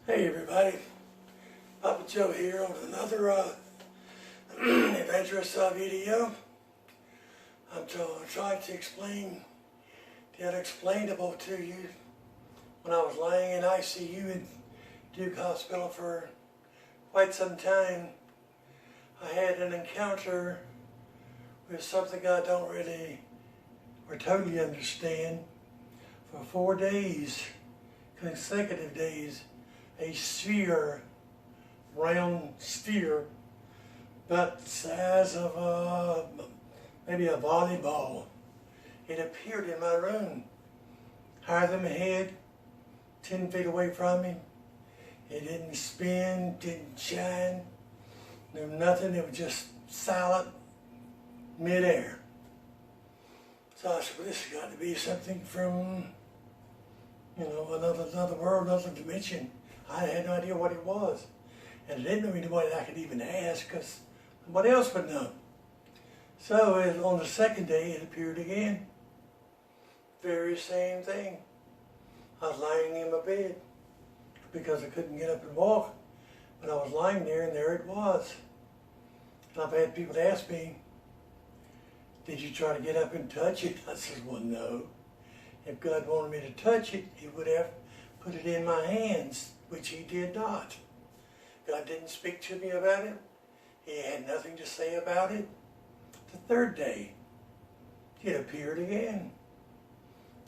Hey everybody, Papa Joe here on another adventurous video. I'm trying to explain the unexplainable to you. When I was lying in ICU at Duke Hospital for quite some time, I had an encounter with something I don't really or totally understand. For 4 days, consecutive days, a sphere, round sphere, about the size of maybe a volleyball. It appeared in my room, higher than my head, 10 feet away from me. It didn't spin, didn't shine, no nothing. It was just silent, midair. So I said, well, this has got to be something from, another world, another dimension. I had no idea what it was. And I didn't know anybody I could even ask because nobody else would know. So on the second day, it appeared again. Very same thing. I was lying in my bed because I couldn't get up and walk. But I was lying there, and there it was. And I've had people ask me, did you try to get up and touch it? I said, well, no. If God wanted me to touch it, He would have put it in my hands, which He did not. God didn't speak to me about it. He had nothing to say about it. The third day, it appeared again.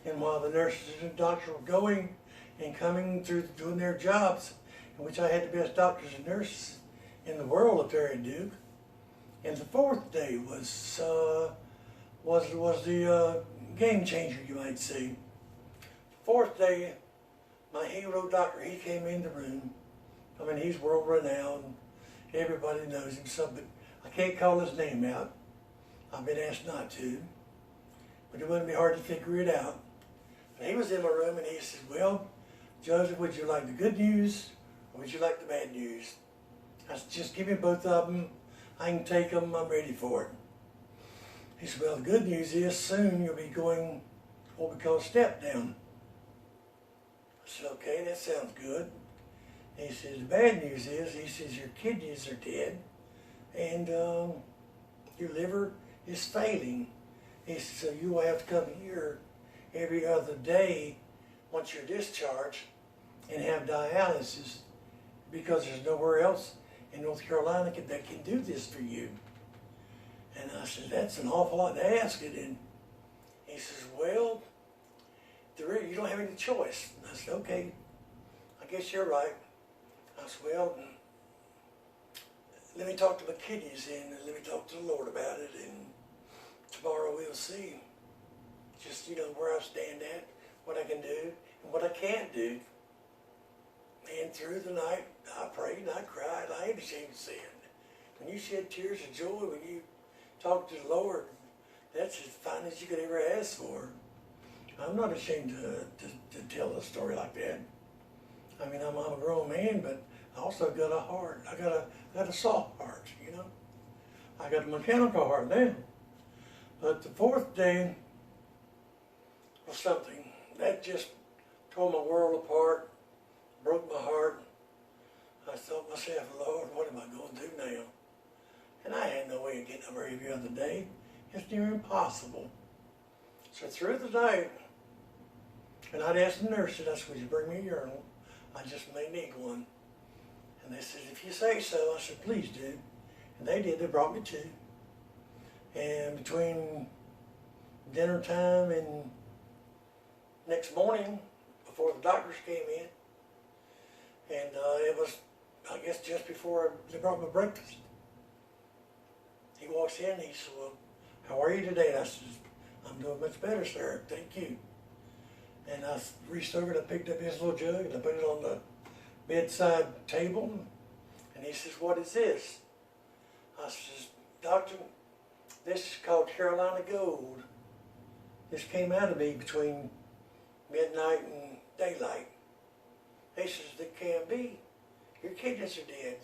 And while the nurses and doctors were going and coming through doing their jobs, in which I had the best doctors and nurses in the world up there at Duke, and the fourth day was the game changer, you might say. The fourth day, my hero doctor, he came in the room. I mean, he's world renowned. Everybody knows him, but I can't call his name out. I've been asked not to, but it wouldn't be hard to figure it out. But he was in my room and he said, well, Joseph, would you like the good news or would you like the bad news? I said, just give me both of them. I can take them. I'm ready for it. He said, well, the good news is soon you'll be going what we call a step down. I said, okay, that sounds good. And he says, the bad news is, he says, your kidneys are dead and your liver is failing. He says, so you will have to come here every other day once you're discharged and have dialysis because there's nowhere else in North Carolina that can do this for you. And I said, that's an awful lot to ask it. And he says, well, you don't have any choice. And I said, okay, I guess you're right. I said, well, let me talk to my kidneys and let me talk to the Lord about it. And tomorrow we'll see just, where I stand at, what I can do and what I can't do. And through the night, I prayed and I cried. I ain't ashamed to say it. When you shed tears of joy, when you talk to the Lord, that's as fine as you could ever ask for. I'm not ashamed to tell a story like that. I mean, I'm a grown man, but I also got a heart. I got a soft heart, I got a mechanical heart now. But the fourth day was something that just tore my world apart, broke my heart. I thought to myself, Lord, what am I going to do now? And I had no way of getting over every other day. It's near impossible. So through the night, and I'd ask the nurses, I said, would you bring me a urinal? I just may need one. And they said, if you say so. I said, please do. And they did. They brought me two. And between dinner time and next morning, before the doctors came in, and it was, I guess, just before they brought me breakfast. He walks in and he said, well, how are you today? And I said, I'm doing much better, sir. Thank you. And I reached over and I picked up his little jug and I put it on the bedside table. And he says, what is this? I says, doctor, this is called Carolina Gold. This came out of me between midnight and daylight. He says, that can't be. Your kidneys are dead.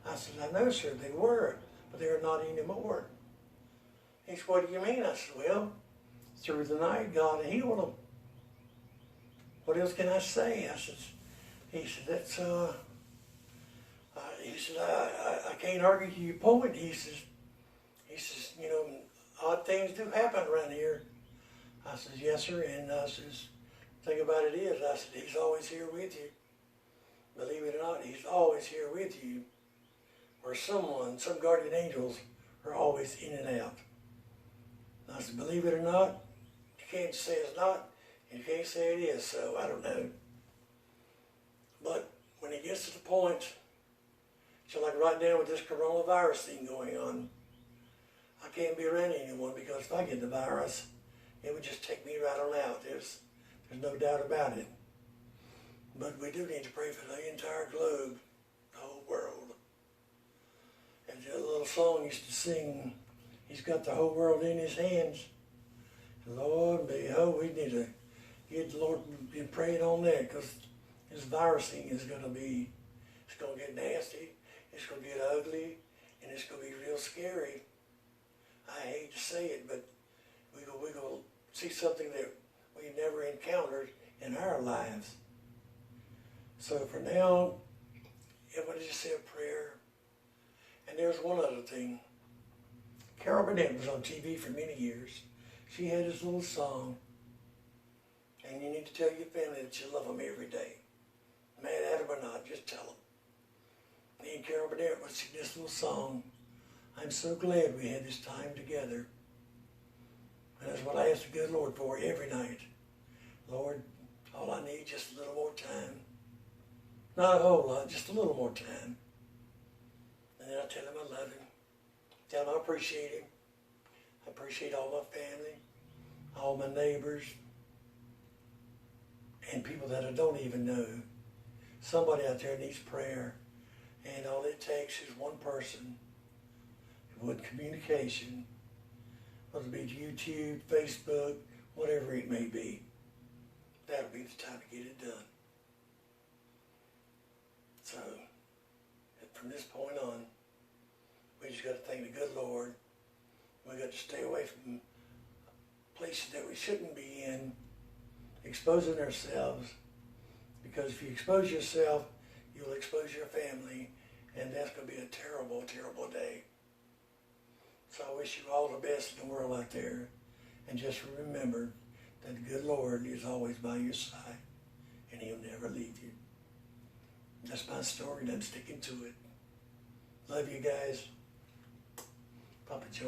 I said, I know, sir, they were, but they are not anymore. He said, what do you mean? I said, well, through the night, God healed them. What else can I say? I said, He said, he said, I can't argue your point. He says, you know, odd things do happen around here. I says, yes, sir. And I says, the thing about it is, I said, he's always here with you. Believe it or not, he's always here with you. Or some guardian angels are always in and out. And I said, believe it or not, you can't say it's not, and you can't say it is, so I don't know. But when it gets to the point, so like right now with this coronavirus thing going on, I can't be around anyone because if I get the virus, it would just take me right on out. There's no doubt about it. But we do need to pray for the entire globe, the whole world. And the little song used to sing, he's got the whole world in his hands. Lord, we need to get the Lord be praying on that, because this virus thing is going to get nasty, it's going to get ugly, and it's going to be real scary. I hate to say it, but we're going to see something that we've never encountered in our lives. So for now, everybody just say a prayer. And there's one other thing. Carol Burnett was on TV for many years. She had this little song, and you need to tell your family that you love them every day. Mad at them or not, just tell them. Me and Carol Burnett would sing this little song. I'm so glad we had this time together. And that's what I ask the good Lord for every night. Lord, all I need is just a little more time. Not a whole lot, just a little more time. And then I tell him I love him. Tell him I appreciate him. I appreciate all my family, all my neighbors, and people that I don't even know. Somebody out there needs prayer, and all it takes is one person with communication, whether it be YouTube, Facebook, whatever it may be. That'll be the time to get it done. So, from this point on, we just got to thank the good Lord. We got to stay away from places that we shouldn't be in, exposing ourselves, because if you expose yourself, you'll expose your family, and that's going to be a terrible, terrible day. So I wish you all the best in the world out there, and just remember that the good Lord is always by your side, and he'll never leave you. That's my story, and I'm sticking to it. Love you guys. Papa Joe.